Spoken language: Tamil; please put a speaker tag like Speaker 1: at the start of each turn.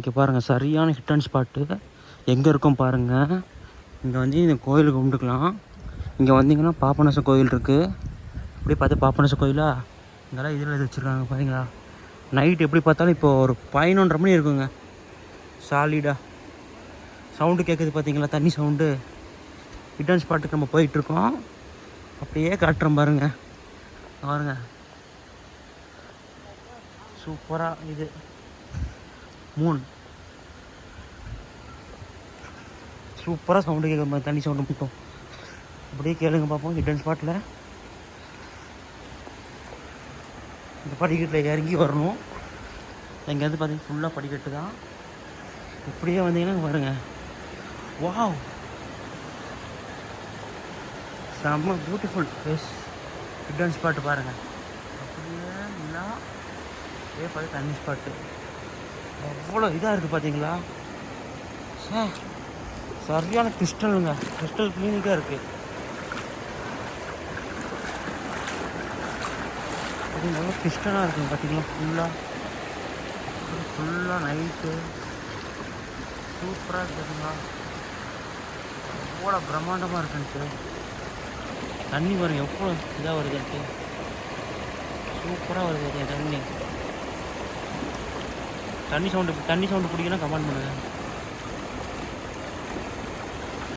Speaker 1: இங்கே பாருங்கள், சரியான ஹிட் அண்ட் ஸ்பாட்டு. எங்கே இருக்கும் பாருங்கள். இங்கே வந்து இந்த கோயிலுக்கு கும்பிட்டுக்கலாம். இங்கே வந்தீங்கன்னா பாபநாசம் கோயில் இருக்குது. அப்படியே பார்த்து பாபநாசம் கோயிலா இங்கெல்லாம் இதில் இது வச்சுருக்காங்க பாருங்களா. நைட் எப்படி பார்த்தாலும் இப்போ ஒரு 11:30 மணி இருக்குங்க. சாலிடாக சவுண்டு கேட்குது பார்த்தீங்களா, தண்ணி சவுண்டு. ஹிட் அண்ட் ஸ்பாட்டுக்கு நம்ம போயிட்டுருக்கோம். அப்படியே காட்டுறோம் பாருங்க. பாருங்க, சூப்பராக இது மூன் சூப்பராக சவுண்டு கேட்குற மாதிரி தண்ணி சவுண்டு மட்டும். அப்படியே கேளுங்க பார்ப்போம். ஹிட் அண்ட் ஸ்பாட்டில் இந்த படிக்கட்டில் இறங்கி வரணும். எங்கேருந்து பார்த்தீங்கன்னா ஃபுல்லாக படிக்கட்டு தான். இப்படியே வந்தீங்கன்னா பாருங்க, வாவ், செம்ம beautiful place. Hit and spot பாருங்கள். அப்படியே இல்லை, அப்படியே பார்த்து தண்ணி ஸ்பாட்டு அவ்வளோ இதாக இருக்குது பார்த்தீங்களா. சரியான கிறிஸ்டலுங்க, கிறிஸ்டல் கிளீனிக்காக இருக்குது. அது நல்லா கிறிஸ்டலாக இருக்குங்க பார்த்தீங்களா. ஃபுல்லாக நைட்டு சூப்பராக இருக்குதுங்களா. எவ்வளோ பிரம்மாண்டமாக இருக்குன்ட்டு. தண்ணி பாருங்கள் எவ்வளோ இதாக வருதுன்ட்டு. சூப்பராக வருது தண்ணி. தண்ணி சவுண்டு பிடிக்கணும், கமெண்ட் பண்ணுங்கள்.